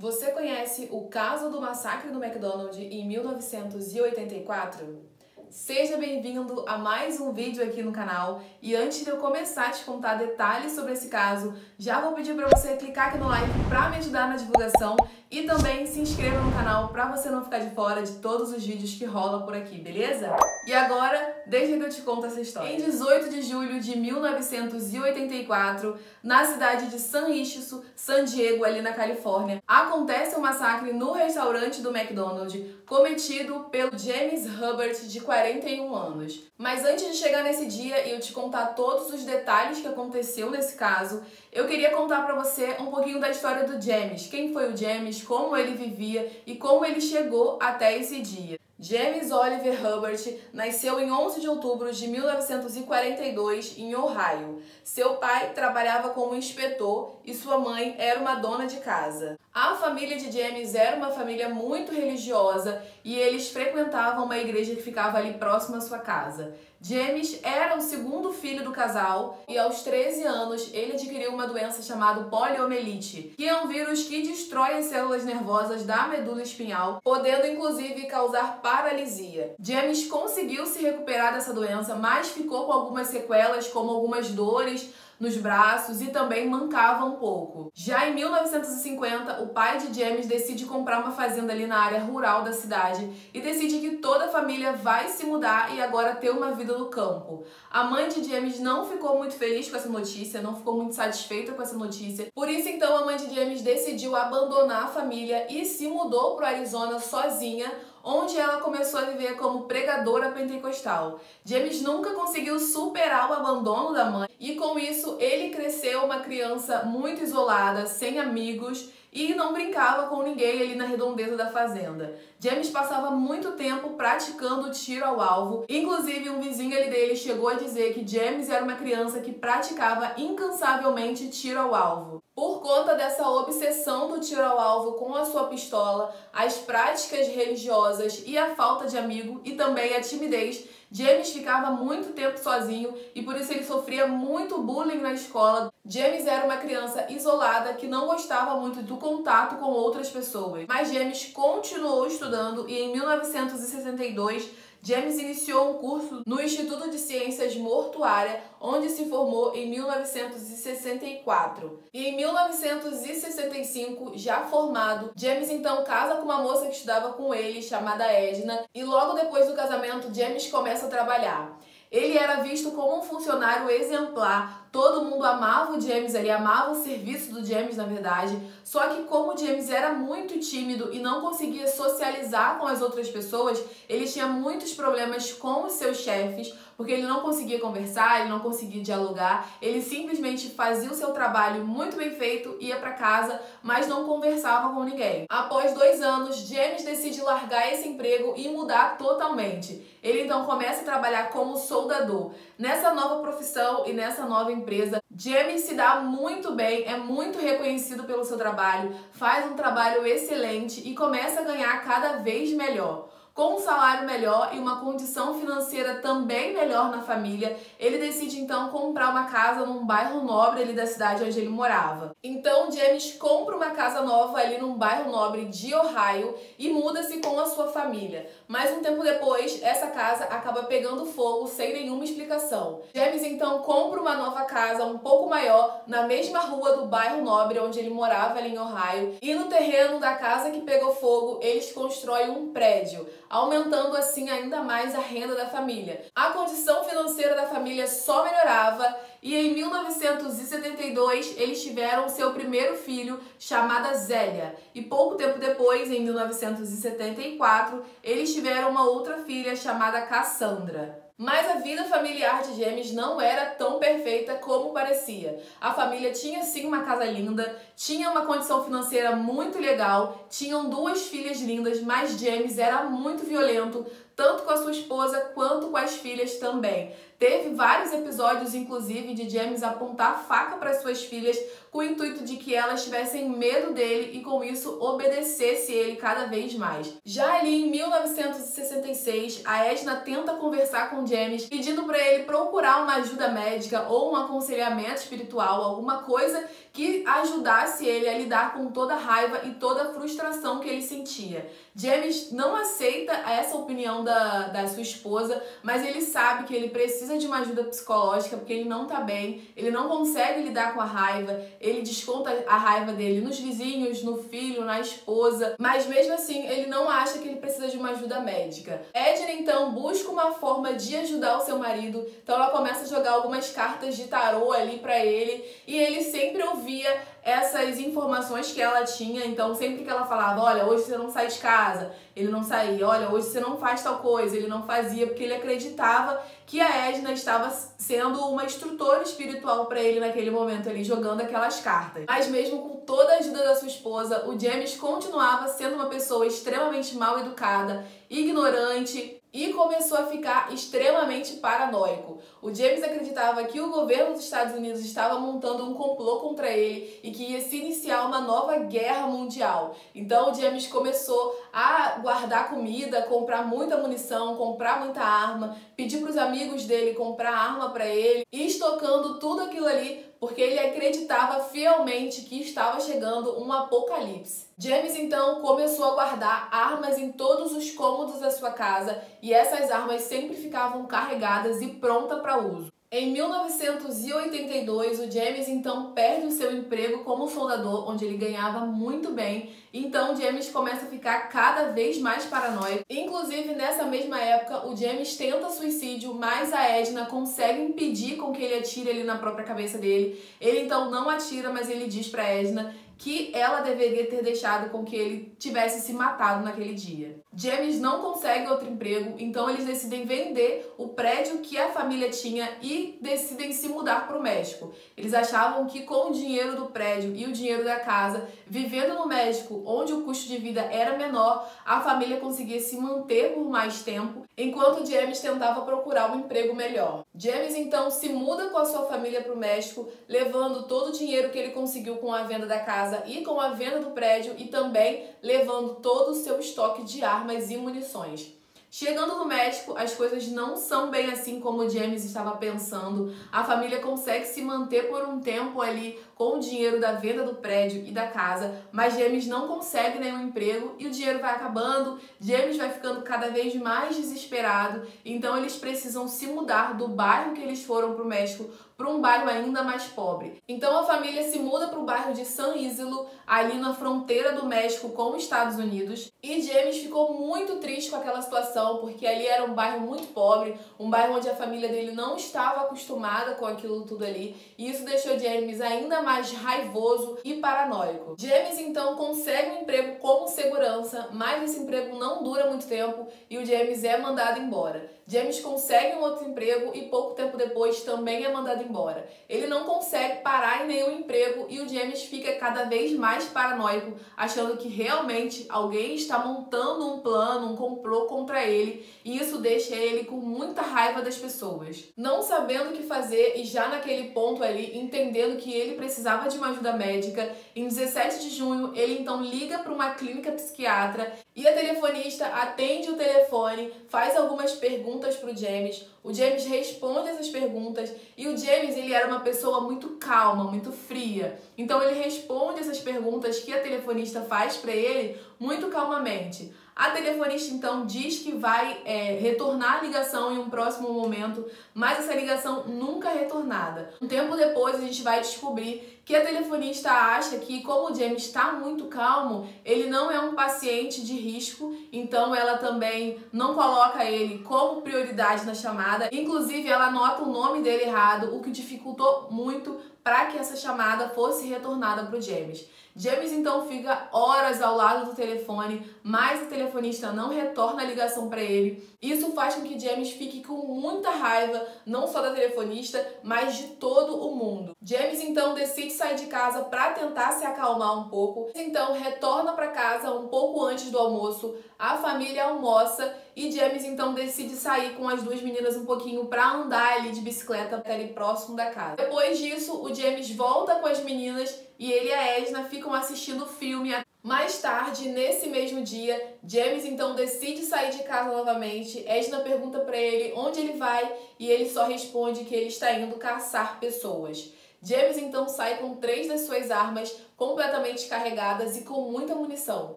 Você conhece o caso do massacre do McDonald's em 1984? Seja bem-vindo a mais um vídeo aqui no canal e antes de eu começar a te contar detalhes sobre esse caso, já vou pedir para você clicar aqui no like para me ajudar na divulgação e também se inscreva no canal para você não ficar de fora de todos os vídeos que rolam por aqui, beleza? E agora, deixa que eu te conto essa história. Em 18 de julho de 1984, na cidade de San Francisco, San Diego, ali na Califórnia, acontece um massacre no restaurante do McDonald's cometido pelo James Hubbard, de 41 anos. Mas antes de chegar nesse dia e eu te contar todos os detalhes que aconteceu nesse caso, eu queria contar pra você um pouquinho da história do James, quem foi o James, como ele vivia e como ele chegou até esse dia. James Oliver Hubbard nasceu em 11 de outubro de 1942 em Ohio. Seu pai trabalhava como inspetor e sua mãe era uma dona de casa. A família de James era uma família muito religiosa e eles frequentavam uma igreja que ficava ali próxima à sua casa. James era o segundo filho do casal e aos 13 anos ele adquiriu uma doença chamada poliomielite, que é um vírus que destrói as células nervosas da medula espinhal, podendo inclusive causar paralisia. James conseguiu se recuperar dessa doença, mas ficou com algumas sequelas, como algumas dores nos braços e também mancava um pouco. Já em 1950, o pai de James decide comprar uma fazenda ali na área rural da cidade e decide que toda a família vai se mudar e agora ter uma vida no campo. A mãe de James não ficou muito feliz com essa notícia, não ficou muito satisfeita com essa notícia. Por isso, então, a mãe de James decidiu abandonar a família e se mudou para o Arizona sozinha, onde ela começou a viver como pregadora pentecostal. James nunca conseguiu superar o abandono da mãe e com isso ele cresceu uma criança muito isolada, sem amigos e não brincava com ninguém ali na redondeza da fazenda. James passava muito tempo praticando tiro ao alvo, inclusive um vizinho ali dele chegou a dizer que James era uma criança que praticava incansavelmente tiro ao alvo. Por conta dessa obsessão do tiro ao alvo com a sua pistola, as práticas religiosas e a falta de amigo e também a timidez, James ficava muito tempo sozinho e por isso ele sofria muito bullying na escola. James era uma criança isolada que não gostava muito do contato com outras pessoas. Mas James continuou estudando e em 1962 James iniciou um curso no Instituto de Ciências Mortuária, onde se formou em 1964. E em 1965, já formado, James então casa com uma moça que estudava com ele, chamada Edna, e logo depois do casamento, James começa a trabalhar. Ele era visto como um funcionário exemplar, todo mundo amava o James ali, amava o serviço do James na verdade, só que como o James era muito tímido e não conseguia socializar com as outras pessoas, ele tinha muitos problemas com os seus chefes, porque ele não conseguia conversar, ele não conseguia dialogar, ele simplesmente fazia o seu trabalho muito bem feito, ia para casa, mas não conversava com ninguém. Após 2 anos, James decide largar esse emprego e mudar totalmente. Ele então começa a trabalhar como soldador. Nessa nova profissão e nessa nova empresa, James se dá muito bem, é muito reconhecido pelo seu trabalho, faz um trabalho excelente e começa a ganhar cada vez melhor. Com um salário melhor e uma condição financeira também melhor na família, ele decide então comprar uma casa num bairro nobre ali da cidade onde ele morava. Então James compra uma casa nova ali num bairro nobre de Ohio e muda-se com a sua família. Mas um tempo depois, essa casa acaba pegando fogo sem nenhuma explicação. James então compra uma nova casa um pouco maior na mesma rua do bairro nobre onde ele morava ali em Ohio e no terreno da casa que pegou fogo, eles constroem um prédio, aumentando assim ainda mais a renda da família. A condição financeira da família só melhorava e em 1972 eles tiveram seu primeiro filho, chamada Zélia. E pouco tempo depois, em 1974, eles tiveram uma outra filha chamada Cassandra. Mas a vida familiar de James não era tão perfeita como parecia. A família tinha sim uma casa linda, tinha uma condição financeira muito legal, tinham 2 filhas lindas, mas James era muito violento, tanto com a sua esposa quanto com as filhas também. Teve vários episódios, inclusive, de James apontar a faca para suas filhas com o intuito de que elas tivessem medo dele e, com isso, obedecesse ele cada vez mais. Já ali em 1966, a Edna tenta conversar com James, pedindo para ele procurar uma ajuda médica ou um aconselhamento espiritual, alguma coisa que ajudasse ele a lidar com toda a raiva e toda a frustração que ele sentia. James não aceita essa opinião da sua esposa, mas ele sabe que ele precisa de uma ajuda psicológica porque ele não tá bem, ele não consegue lidar com a raiva, ele desconta a raiva dele nos vizinhos, no filho, na esposa, mas mesmo assim ele não acha que ele precisa de uma ajuda médica. Edna então busca uma forma de ajudar o seu marido, então ela começa a jogar algumas cartas de tarô ali pra ele e ele sempre ouvia essas informações que ela tinha, então sempre que ela falava, olha, hoje você não sai de casa, ele não saía, olha, hoje você não faz tal coisa, ele não fazia, porque ele acreditava que a Edna estava sendo uma instrutora espiritual para ele naquele momento ali, jogando aquelas cartas. Mas mesmo com toda a ajuda da sua esposa, o James continuava sendo uma pessoa extremamente mal educada, ignorante, e começou a ficar extremamente paranoico. O James acreditava que o governo dos Estados Unidos estava montando um complô contra ele e que ia se iniciar uma nova guerra mundial. Então o James começou a guardar comida, comprar muita munição, comprar muita arma, pedir para os amigos dele comprar arma para ele e estocando tudo aquilo ali porque ele acreditava fielmente que estava chegando um apocalipse. James então começou a guardar armas em todos os cômodos da sua casa e essas armas sempre ficavam carregadas e prontas para uso. Em 1982, o James então perde o seu emprego como soldador, onde ele ganhava muito bem. Então, James começa a ficar cada vez mais paranoico. Inclusive, nessa mesma época, o James tenta suicídio, mas a Edna consegue impedir com que ele atire ali na própria cabeça dele. Ele então não atira, mas ele diz para Edna que ela deveria ter deixado com que ele tivesse se matado naquele dia. James não consegue outro emprego, então eles decidem vender o prédio que a família tinha e decidem se mudar para o México. Eles achavam que com o dinheiro do prédio e o dinheiro da casa, vivendo no México, onde o custo de vida era menor, a família conseguia se manter por mais tempo, enquanto James tentava procurar um emprego melhor. James então se muda com a sua família para o México, levando todo o dinheiro que ele conseguiu com a venda da casa e com a venda do prédio e também levando todo o seu estoque de armas e munições. Chegando no México, as coisas não são bem assim como o James estava pensando. A família consegue se manter por um tempo ali com o dinheiro da venda do prédio e da casa, mas James não consegue nenhum emprego e o dinheiro vai acabando, James vai ficando cada vez mais desesperado, então eles precisam se mudar do bairro que eles foram para o México para um bairro ainda mais pobre. Então a família se muda para o bairro de San Isidro, ali na fronteira do México com os Estados Unidos, e James ficou muito triste com aquela situação, porque ali era um bairro muito pobre, um bairro onde a família dele não estava acostumada com aquilo tudo ali, e isso deixou James ainda mais raivoso e paranoico. James então consegue um emprego como segurança, mas esse emprego não dura muito tempo e o James é mandado embora. James consegue um outro emprego e pouco tempo depois também é mandado embora. Ele não consegue parar em nenhum emprego e o James fica cada vez mais paranoico, achando que realmente alguém está montando um plano, um complô contra ele, e isso deixa ele com muita raiva das pessoas. Não sabendo o que fazer e já naquele ponto ali, entendendo que ele precisava de uma ajuda médica, em 17 de junho ele então liga para uma clínica psiquiatra e a telefonista atende o telefone, faz algumas perguntas para o James responde essas perguntas e o James ele era uma pessoa muito calma, muito fria. Então ele responde essas perguntas que a telefonista faz para ele muito calmamente. A telefonista então diz que vai retornar a ligação em um próximo momento, mas essa ligação nunca é retornada. Um tempo depois a gente vai descobrir que a telefonista acha que, como o James está muito calmo, ele não é um paciente de risco, então ela também não coloca ele como prioridade na chamada. Inclusive ela anota o nome dele errado, o que dificultou muito para que essa chamada fosse retornada para o James. James então fica horas ao lado do telefone, mas o telefonista não retorna a ligação para ele. Isso faz com que James fique com muita raiva, não só da telefonista, mas de todo o mundo. James então decide sair de casa para tentar se acalmar um pouco. Então retorna para casa um pouco antes do almoço, a família almoça e James então decide sair com as duas meninas um pouquinho para andar ali de bicicleta até ali próximo da casa. Depois disso, o James volta com as meninas e ele e a Edna ficam assistindo o filme. Mais tarde, nesse mesmo dia, James então decide sair de casa novamente. Edna pergunta para ele onde ele vai e ele só responde que ele está indo caçar pessoas. James então sai com 3 das suas armas completamente carregadas e com muita munição.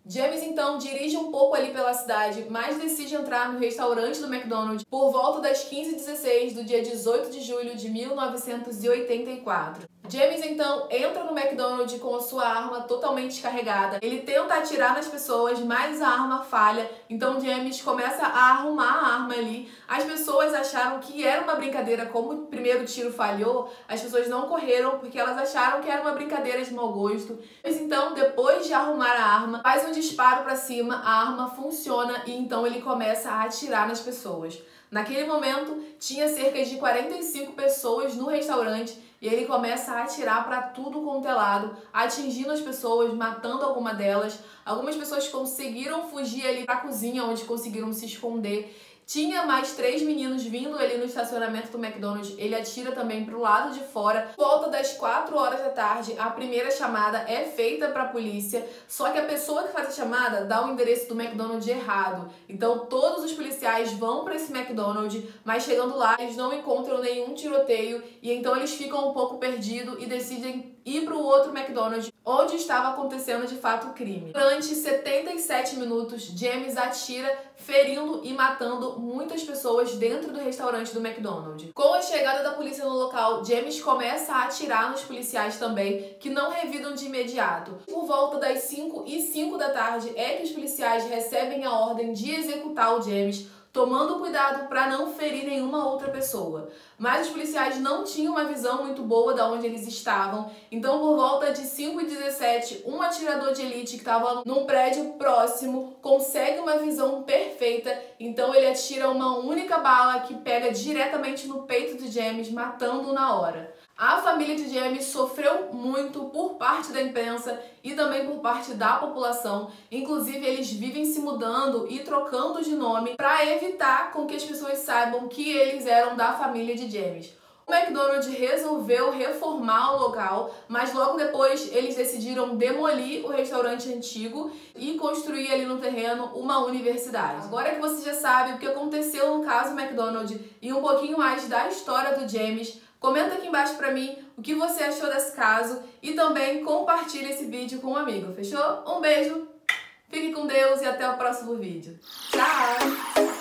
James então dirige um pouco ali pela cidade, mas decide entrar no restaurante do McDonald's por volta das 15h16 do dia 18 de julho de 1984. James então entra no McDonald's com a sua arma totalmente carregada. Ele tenta atirar nas pessoas, mas a arma falha. Então James começa a arrumar a arma ali. As pessoas acharam que era uma brincadeira, como o primeiro tiro falhou, as pessoas não correram porque elas acharam que era uma brincadeira de mau gosto. Mas então, depois de arrumar a arma, faz um disparo para cima, a arma funciona e então ele começa a atirar nas pessoas. Naquele momento, tinha cerca de 45 pessoas no restaurante e ele começa a atirar para tudo quanto é lado, atingindo as pessoas, matando alguma delas. Algumas pessoas conseguiram fugir ali para a cozinha, onde conseguiram se esconder. Tinha mais 3 meninos vindo ali no estacionamento do McDonald's, ele atira também pro lado de fora. Por volta das 4 horas da tarde, a primeira chamada é feita para a polícia, só que a pessoa que faz a chamada dá o endereço do McDonald's errado. Então todos os policiais vão para esse McDonald's, mas chegando lá eles não encontram nenhum tiroteio e então eles ficam um pouco perdidos e decidem ir para o outro McDonald's, onde estava acontecendo de fato o crime. Durante 77 minutos, James atira, ferindo e matando muitas pessoas dentro do restaurante do McDonald's. Com a chegada da polícia no local, James começa a atirar nos policiais também, que não revidam de imediato. Por volta das 5h05 da tarde é que os policiais recebem a ordem de executar o James, tomando cuidado para não ferir nenhuma outra pessoa. Mas os policiais não tinham uma visão muito boa de onde eles estavam, então por volta de 5h17, um atirador de elite que estava num prédio próximo consegue uma visão perfeita, então ele atira uma única bala que pega diretamente no peito de James, matando-o na hora. A família de James sofreu muito por parte da imprensa e também por parte da população. Inclusive, eles vivem se mudando e trocando de nome para evitar com que as pessoas saibam que eles eram da família de James. O McDonald's resolveu reformar o local, mas logo depois eles decidiram demolir o restaurante antigo e construir ali no terreno uma universidade. Agora que você já sabe o que aconteceu no caso McDonald's e um pouquinho mais da história do James, comenta aqui embaixo pra mim o que você achou desse caso e também compartilha esse vídeo com um amigo, fechou? Um beijo, fique com Deus e até o próximo vídeo. Tchau!